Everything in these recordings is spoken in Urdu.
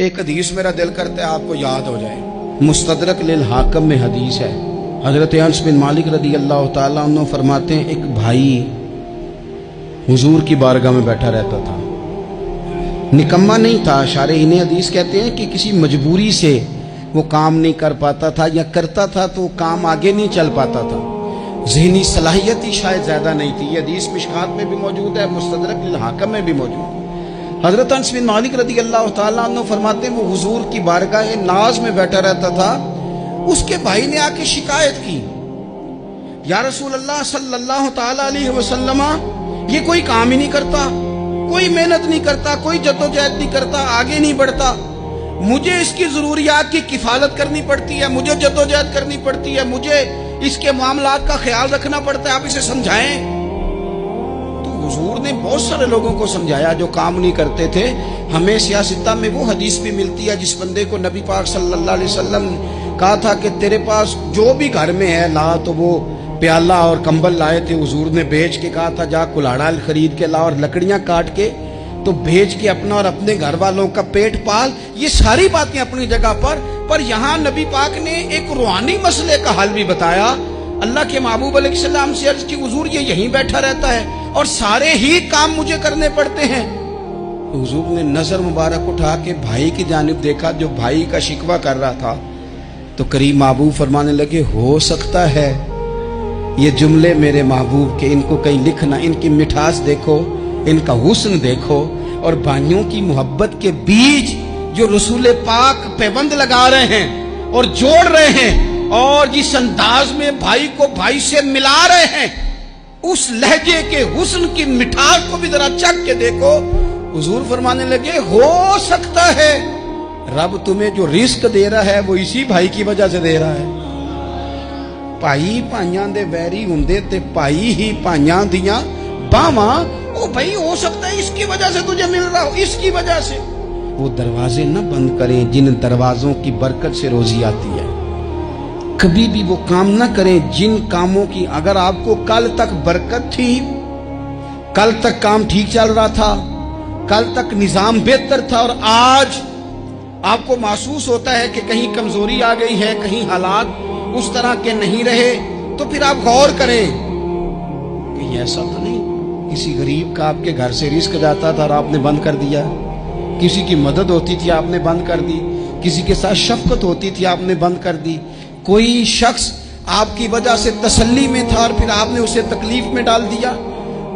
ایک حدیث میرا دل کرتا ہے آپ کو یاد ہو جائے. مستدرک للحاکم میں حدیث ہے. حضرت انس بن مالک رضی اللہ تعالیٰ عنہ فرماتے ہیں ایک بھائی حضور کی بارگاہ میں بیٹھا رہتا تھا. نکما نہیں تھا. شارحین حدیث کہتے ہیں کہ کسی مجبوری سے وہ کام نہیں کر پاتا تھا، یا کرتا تھا تو کام آگے نہیں چل پاتا تھا. ذہنی صلاحیت ہی شاید زیادہ نہیں تھی. یہ حدیث مشکات میں بھی موجود ہے، مستدرک للحاکم میں بھی موجود ہے. حضرت انس بن مالک رضی اللہ تعالیٰ عنہ فرماتے ہیں وہ حضور کی بارگاہ ناز میں بیٹھا رہتا تھا. اس کے بھائی نے آ کے شکایت کی، یا رسول اللہ صلی اللہ تعالیٰ علیہ وسلم، یہ کوئی کام ہی نہیں کرتا، کوئی محنت نہیں کرتا، کوئی جدوجہد نہیں کرتا، آگے نہیں بڑھتا. مجھے اس کی ضروریات کی کفالت کرنی پڑتی ہے، مجھے جدوجہد کرنی پڑتی ہے، مجھے اس کے معاملات کا خیال رکھنا پڑتا ہے، آپ اسے سمجھائیں. حضور نے بہت سارے لوگوں کو سمجھایا جو کام نہیں کرتے تھے. ہمیں سیاستہ میں وہ حدیث بھی ملتی ہے جس بندے کو نبی پاک صلی اللہ علیہ وسلم نے کہا تھا کہ تیرے پاس جو بھی گھر میں ہے لا، تو وہ پیالہ اور کمبل لائے تھے. حضور نے بیچ کے کہا تھا جا کلاڑا خرید کے لا اور لکڑیاں کاٹ کے تو بیچ کے اپنا اور اپنے گھر والوں کا پیٹ پال. یہ ساری باتیں اپنی جگہ پر یہاں نبی پاک نے ایک روحانی مسئلے کا حل بھی بتایا. اللہ کے محبوب علیہ السلام سے عرض کی حضور یہ یہیں بیٹھا رہتا ہے اور سارے ہی کام مجھے کرنے پڑتے ہیں. حضور نے نظر مبارک اٹھا کے بھائی کی جانب دیکھا جو بھائی کا شکوہ کر رہا تھا، تو قریب محبوب فرمانے لگے ہو سکتا ہے یہ جملے میرے محبوب کے، ان کو کہیں لکھنا، ان کی مٹھاس دیکھو، ان کا حسن دیکھو، اور بھائیوں کی محبت کے بیج جو رسول پاک پیوند لگا رہے ہیں اور جوڑ رہے ہیں، اور جس انداز میں بھائی کو بھائی سے ملا رہے ہیں، اس لہجے کے حسن کی مٹھاس کو بھی ذرا چکھ کے دیکھو. حضور فرمانے لگے ہو سکتا ہے رب تمہیں جو رزق دے رہا ہے وہ اسی بھائی کی وجہ سے دے رہا ہے. بھائی بھائیاں دے ویری ہوندے تے بھائی ہی بھائیاں دیاں باواں. او بھائی ہو سکتا ہے اس کی وجہ سے تجھے مل رہا ہو، اس کی وجہ سے. وہ دروازے نہ بند کریں جن دروازوں کی برکت سے روزی آتی ہے. کبھی بھی وہ کام نہ کریں جن کاموں کی اگر آپ کو کل تک برکت تھی، کل تک کام ٹھیک چل رہا تھا، کل تک نظام بہتر تھا، اور آج آپ کو محسوس ہوتا ہے کہ کہیں کمزوری آ گئی ہے، کہیں حالات اس طرح کے نہیں رہے، تو پھر آپ غور کریں کہ ایسا تو نہیں کسی غریب کا آپ کے گھر سے رزق جاتا تھا اور آپ نے بند کر دیا، کسی کی مدد ہوتی تھی آپ نے بند کر دی، کسی کے ساتھ شفقت ہوتی تھی آپ نے بند کر دی، کوئی شخص آپ کی وجہ سے تسلی میں تھا اور پھر آپ نے اسے تکلیف میں ڈال دیا.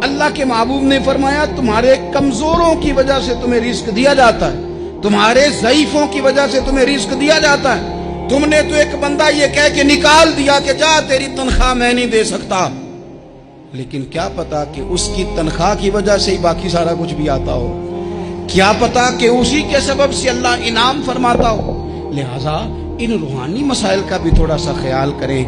اللہ کے محبوب نے فرمایا تمہارے کمزوروں کی وجہ سے تمہیں رزق دیا جاتا ہے، تمہارے ضعیفوں کی وجہ سے تمہیں رزق دیا جاتا ہے. تم نے تو ایک بندہ یہ کہہ کے نکال دیا کہ جا تیری تنخواہ میں نہیں دے سکتا، لیکن کیا پتا کہ اس کی تنخواہ کی وجہ سے ہی باقی سارا کچھ بھی آتا ہو، کیا پتا کہ اسی کے سبب سے اللہ انعام فرماتا ہو. لہذا ان روحانی مسائل کا بھی تھوڑا سا خیال کریں.